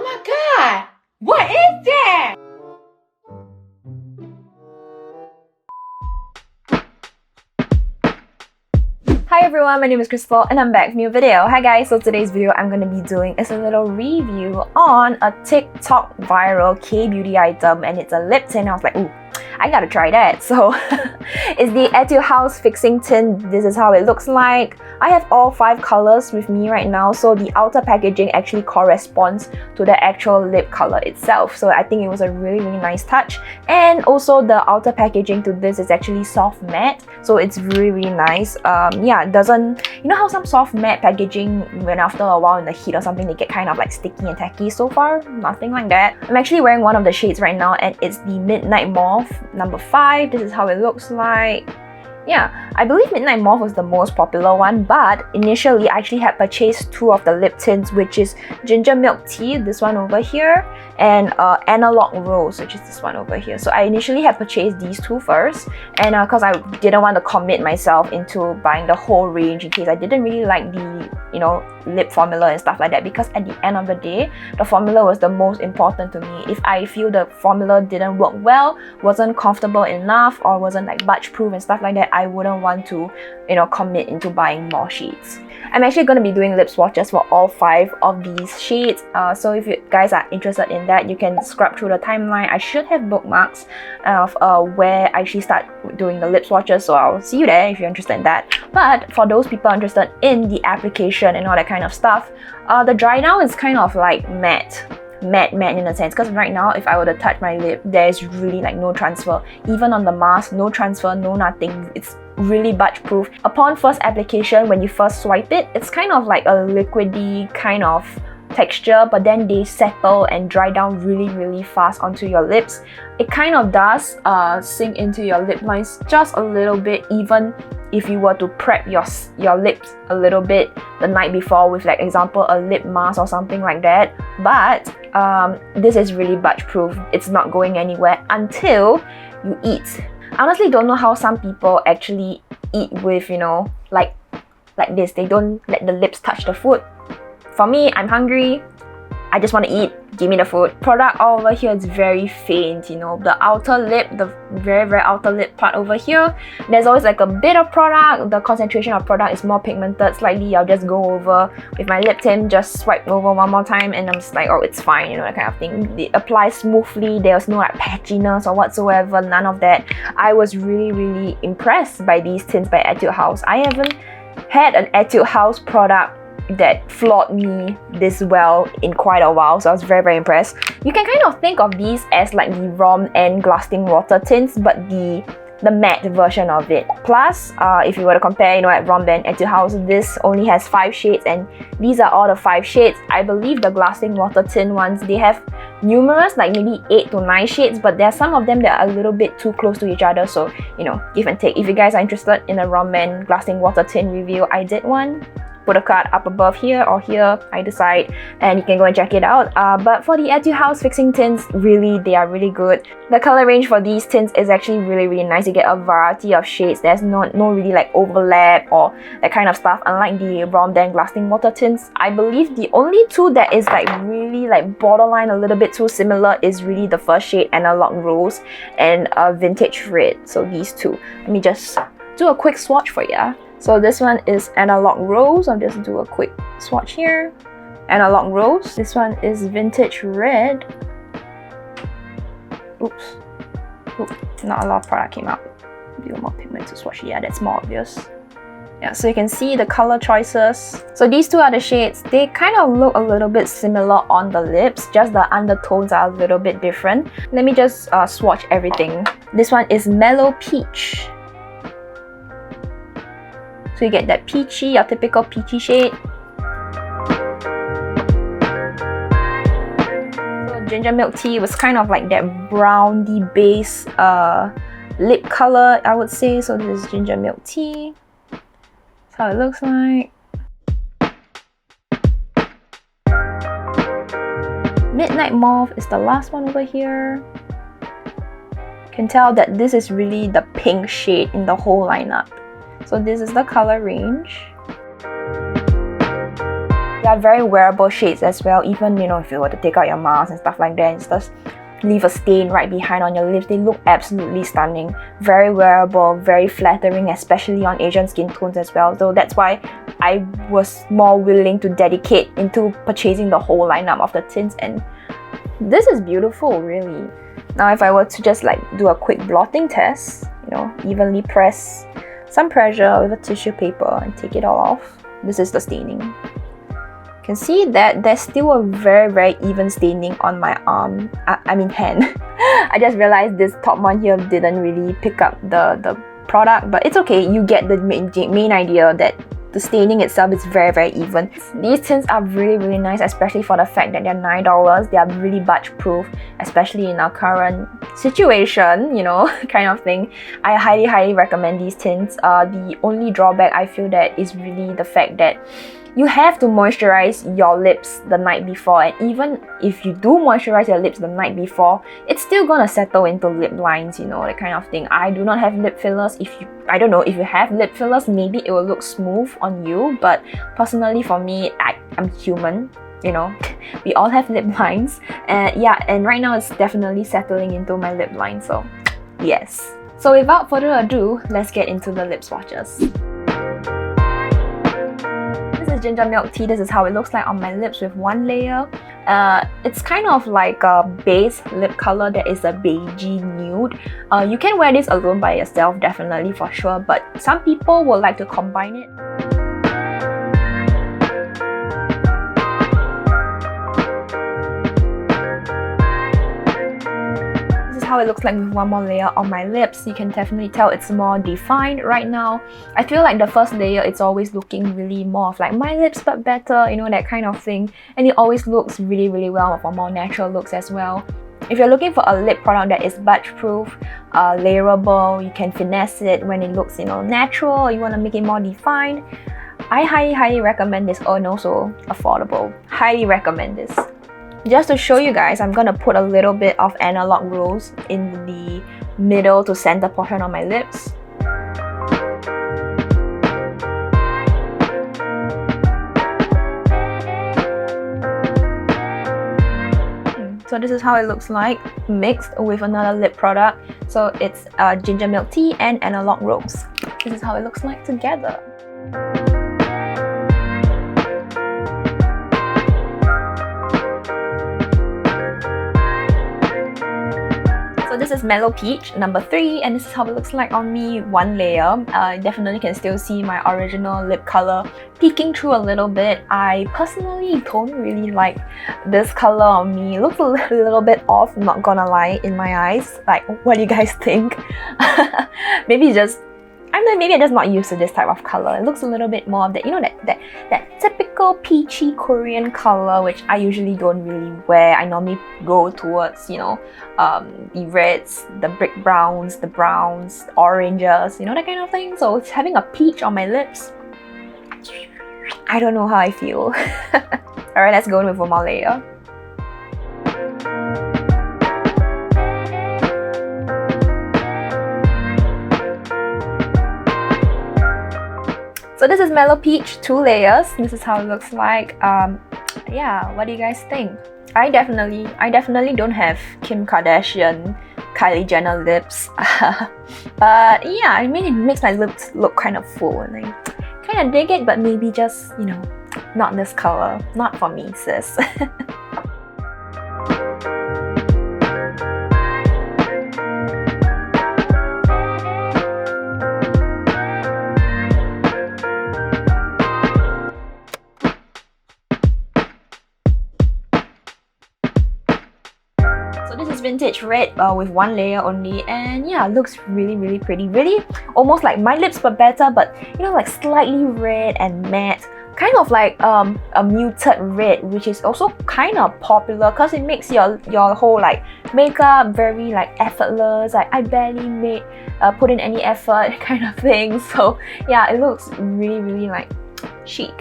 my god! What is that? Hi everyone, my name is Crystal and I'm back with a new video. Hi guys, so today's video I'm going to be doing is a little review on a TikTok viral K-beauty item, and it's a lip tint. I was like, ooh, I gotta try that. So it's the Etude House Fixing Tint. This is how it looks like. I have all 5 colors with me right now, so the outer packaging actually corresponds to the actual lip color itself. So I think it was a really nice touch. And also the outer packaging to this is actually soft matte, so it's really nice. Yeah, it doesn't, you know how some soft matte packaging, when after a while in the heat or something, they get kind of like sticky and tacky. So far, nothing like that. I'm actually wearing one of the shades right now, and it's the Midnight Mauve number 5. This is how it looks like. Yeah, I believe Midnight Mauve was the most popular one, but initially I actually had purchased 2 of the lip tints, which is Ginger Milk Tea, this one over here, and Analog Rose, which is this one over here. So I initially had purchased these 2 first, and because I didn't want to commit myself into buying the whole range in case I didn't really like the, you know, lip formula and stuff like that, because at the end of the day, the formula was the most important to me. If I feel the formula didn't work well, wasn't comfortable enough, or wasn't like budge proof and stuff like that, I wouldn't want to, you know, commit into buying more shades. I'm actually going to be doing lip swatches for all 5 of these shades. So if you guys are interested in that, you can scrub through the timeline. I should have bookmarks of where I actually start doing the lip swatches, so I'll see you there if you're interested in that. But for those people interested in the application and all that kind of stuff, the dry down is kind of like matte in a sense, because right now if I were to touch my lip, there's really like no transfer. Even on the mask, no transfer, no nothing. It's really budge proof. Upon first application, when you first swipe it, it's kind of like a liquidy kind of texture, but then they settle and dry down really fast onto your lips. It kind of does sink into your lip lines just a little bit, even if you were to prep your lips a little bit the night before with, like, example, a lip mask or something like that. But this is really budge proof. It's not going anywhere until you eat. I honestly don't know how some people actually eat with, you know, like this. They don't let the lips touch the food. For me, I'm hungry, I just want to eat, give me the food. Product all over here is very faint, you know, the outer lip, the very outer lip part over here, there's always like a bit of product. The concentration of product is more pigmented slightly. I'll just go over with my lip tint, just swipe over one more time, and I'm just like, oh, it's fine, you know, that kind of thing. It applies smoothly. There's no like patchiness or whatsoever, none of that. I was really impressed by these tints by Etude House. I haven't had an Etude House product that floored me this well in quite a while, so I was very impressed. You can kind of think of these as like the Rom and Lasting Water tints, but the matte version of it. Plus, if you were to compare, you know, at Rom and Etude House, this only has 5 shades, and these are all the 5 shades. I believe the Lasting Water tint ones, they have numerous, like maybe 8 to 9 shades, but there are some of them that are a little bit too close to each other, so, you know, give and take. If you guys are interested in a Rom and Lasting Water tint review, I did one. Put a card up above here or here, I decide, and you can go and check it out. But for the Etude House Fixing Tints, really, they are really good. The color range for these tints is actually really nice. You get a variety of shades. There's no really like overlap or that kind of stuff, unlike the Rom Dang Lasting Water tints. I believe the only 2 that is like really like borderline a little bit too similar is really the first shade, Analog Rose, and Vintage Red. So these 2. Let me just do a quick swatch for ya. So this one is Analog Rose. I'll just do a quick swatch here. Analog Rose. This one is Vintage Red. Oops. Oops. Not a lot of product came out. A bit more pigment to swatch. Yeah, that's more obvious. Yeah, so you can see the color choices. So these 2 are the shades. They kind of look a little bit similar on the lips, just the undertones are a little bit different. Let me just swatch everything. This one is Mellow Peach. So you get that peachy, your typical peachy shade. So Ginger Milk Tea was kind of like that browny base lip color, I would say. So this is Ginger Milk Tea. That's how it looks like. Midnight Mauve is the last one over here. You can tell that this is really the pink shade in the whole lineup. So this is the color range. They are very wearable shades as well. Even, you know, if you were to take out your mask and stuff like that, and just leave a stain right behind on your lips, they look absolutely stunning. Very wearable, very flattering, especially on Asian skin tones as well. So that's why I was more willing to dedicate into purchasing the whole lineup of the tints, and this is beautiful, really. Now if I were to just like do a quick blotting test, you know, evenly press some pressure with a tissue paper and take it all off. This is the staining. You can see that there's still a very even staining on my arm, I mean hand. I just realized this top one here didn't really pick up the product, but it's okay. You get the main idea that the staining itself is very even. These tints are really nice, especially for the fact that they're $9. They are really budge proof, especially in our current situation, you know, kind of thing. I highly recommend these tints. The only drawback I feel that is really the fact that you have to moisturize your lips the night before, and even if you do moisturize your lips the night before, it's still gonna settle into lip lines, you know, that kind of thing. I do not have lip fillers. I don't know, if you have lip fillers, maybe it will look smooth on you, but personally for me, I'm human, you know, we all have lip lines, and yeah, and right now it's definitely settling into my lip line, so yes. So without further ado, let's get into the lip swatches. Ginger milk tea. This is how it looks like on my lips with one layer. It's kind of like a base lip color that is a beigey nude. You can wear this alone by yourself, definitely, for sure, but some people will like to combine it. How it looks like with one more layer on my lips. You can definitely tell it's more defined right now. I feel like the first layer, it's always looking really more of like my lips but better, you know, that kind of thing, and it always looks really well for more natural looks as well. If you're looking for a lip product that is budge proof, layerable, you can finesse it when it looks, you know, natural, or you want to make it more defined, I highly recommend this. Oh, and also affordable. Highly recommend this. Just to show you guys, I'm gonna put a little bit of analog rose in the middle to center portion of my lips. So this is how it looks like mixed with another lip product. So it's ginger milk tea and analog rose. This is how it looks like together. So this is Mellow Peach number 3, and this is how it looks like on me, one layer. Definitely can still see my original lip color peeking through a little bit. I personally don't really like this color on me. It looks a little bit off, not gonna lie, in my eyes. Like, what do you guys think? Maybe just, I don't know, maybe I'm just not used to this type of color. It looks a little bit more of that, you know, that typical peachy Korean color, which I usually don't really wear. I normally go towards, you know, the reds, the brick browns, the browns, the oranges, you know, that kind of thing. So it's having a peach on my lips, I don't know how I feel. Alright, let's go in with one more layer. So this is Mellow Peach, 2 layers. This is how it looks like. Yeah, what do you guys think? I definitely don't have Kim Kardashian, Kylie Jenner lips. But yeah, I mean, it makes my lips look kind of full, and I kind of dig it, but maybe just, you know, not this color. Not for me, sis. This is vintage red with 1 layer only, and yeah, looks really pretty. Really almost like my lips but better, but you know, like slightly red and matte, kind of like a muted red, which is also kind of popular because it makes your whole like makeup very like effortless. Like, I barely put in any effort kind of thing. So yeah, it looks really like chic.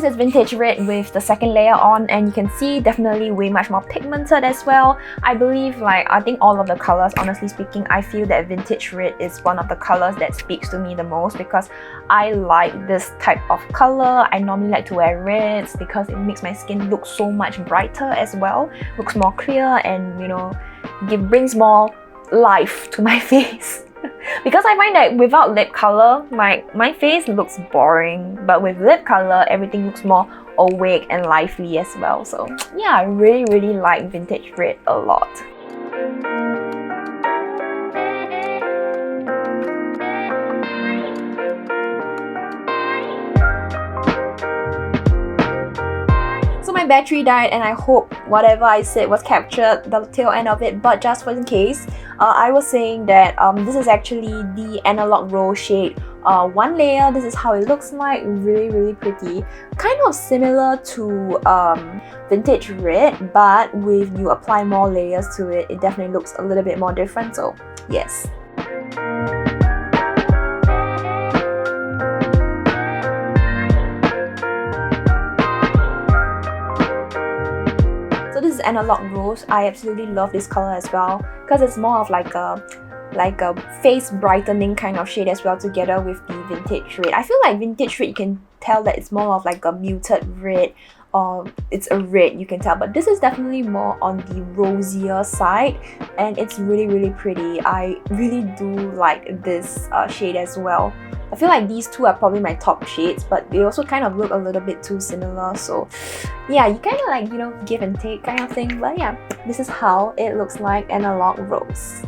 is Vintage Red with the second layer on, and you can see definitely way much more pigmented as well. I believe, like, I think all of the colors, honestly speaking, I feel that Vintage Red is one of the colors that speaks to me the most because I like this type of color. I normally like to wear reds because it makes my skin look so much brighter as well, looks more clear, and you know, brings more life to my face. Because I find that without lip color, my face looks boring, but with lip color, everything looks more awake and lively as well. So yeah, I really like Vintage Red a lot. So my battery died, and I hope whatever I said was captured, the tail end of it, but just for in case, I was saying that this is actually the Analog Rose shade. One layer, this is how it looks like, really pretty. Kind of similar to Vintage Red, but when you apply more layers to it, it definitely looks a little bit more different, so yes. So this is Analog Rose. I absolutely love this color as well because it's more of like a face brightening kind of shade as well, together with the Vintage Red. I feel like Vintage Red, you can tell that it's more of like a muted red, or it's a red, you can tell, but this is definitely more on the rosier side, and it's really pretty. I really do like this shade as well. I feel like these two are probably my top shades, but they also kind of look a little bit too similar, so yeah, you kind of like, you know, give and take kind of thing. But yeah, this is how it looks like, Analog Rose.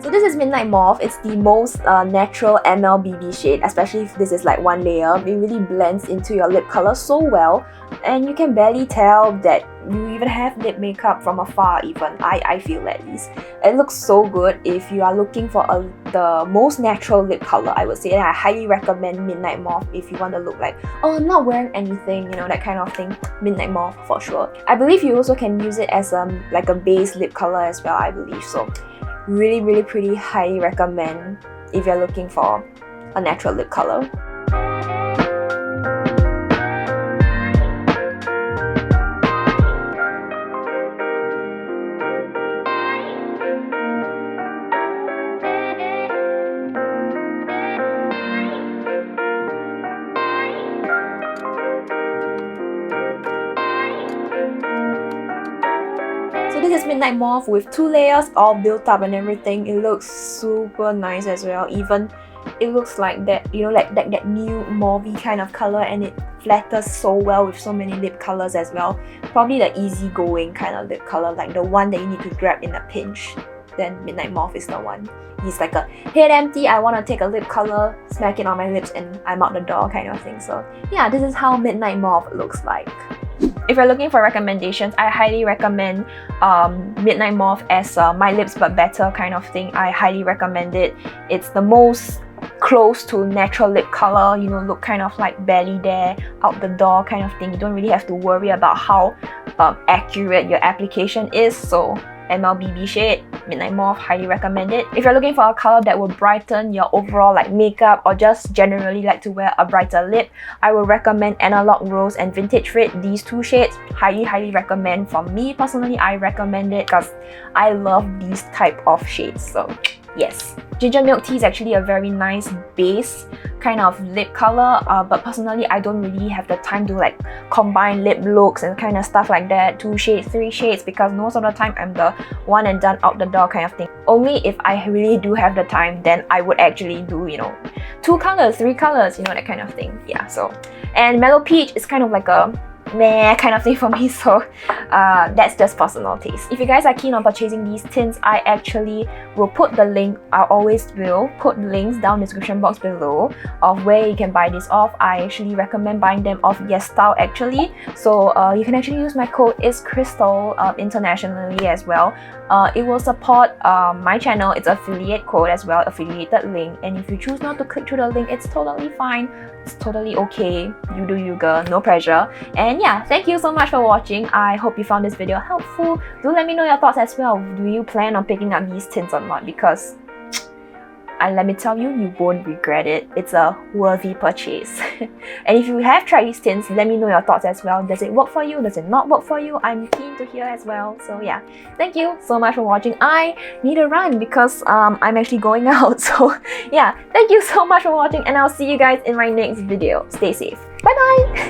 So this is Midnight Mauve. It's the most natural MLBB shade, especially if this is like one layer. It really blends into your lip color so well, and you can barely tell that you even have lip makeup from afar even. I feel at least. It looks so good if you are looking for the most natural lip color, I would say. And I highly recommend Midnight Mauve if you want to look like, oh, I'm not wearing anything, you know, that kind of thing. Midnight Mauve for sure. I believe you also can use it as like a base lip color as well, I believe. So really pretty, highly recommend if you're looking for a natural lip color. So this is Midnight Mauve with two layers all built up and everything. It looks super nice as well. Even it looks like that, you know, like that new mauvey kind of color, and it flatters so well with so many lip colors as well. Probably the easygoing kind of lip color, like the one that you need to grab in a pinch. Then Midnight Mauve is the one. It's like a head empty, I want to take a lip color, smack it on my lips, and I'm out the door kind of thing. So yeah, this is how Midnight Mauve looks like. If you're looking for recommendations, I highly recommend Midnight Mauve as My Lips But Better kind of thing. I highly recommend it. It's the most close to natural lip color, you know, look kind of like barely there, out the door kind of thing. You don't really have to worry about how accurate your application is. So MLBB shade, Midnight Mauve, highly recommend it. If you're looking for a color that will brighten your overall like makeup, or just generally like to wear a brighter lip, I will recommend Analog Rose and Vintage Red. These two shades, highly recommend. For me personally, I recommend it because I love these type of shades. So yes, ginger milk tea is actually a very nice base kind of lip color, but personally I don't really have the time to like combine lip looks and kind of stuff like that, 2 shades, 3 shades, because most of the time I'm the one and done, out the door kind of thing. Only if I really do have the time, then I would actually do, you know, 2 colors, 3 colors, you know, that kind of thing. Yeah, so, and Mellow Peach is kind of like a meh kind of thing for me, so that's just personal taste. If you guys are keen on purchasing these tints, I actually will put the link, I always will put links down in the description box below of where you can buy this off. I actually recommend buying them off YesStyle actually, so you can actually use my code IsCrystal internationally as well. It will support my channel. It's affiliate code as well, affiliated link, and if you choose not to click through the link, it's totally fine. It's totally okay. You do you, girl, no pressure. And yeah, thank you so much for watching. I hope you found this video helpful. Do let me know your thoughts as well. Do you plan on picking up these tints or not? Because and let me tell you, you won't regret it. It's a worthy purchase. And if you have tried these tints, let me know your thoughts as well. Does it work for you? Does it not work for you? I'm keen to hear as well. So yeah, thank you so much for watching. I need to run because I'm actually going out. So yeah, thank you so much for watching, and I'll see you guys in my next video. Stay safe. Bye bye.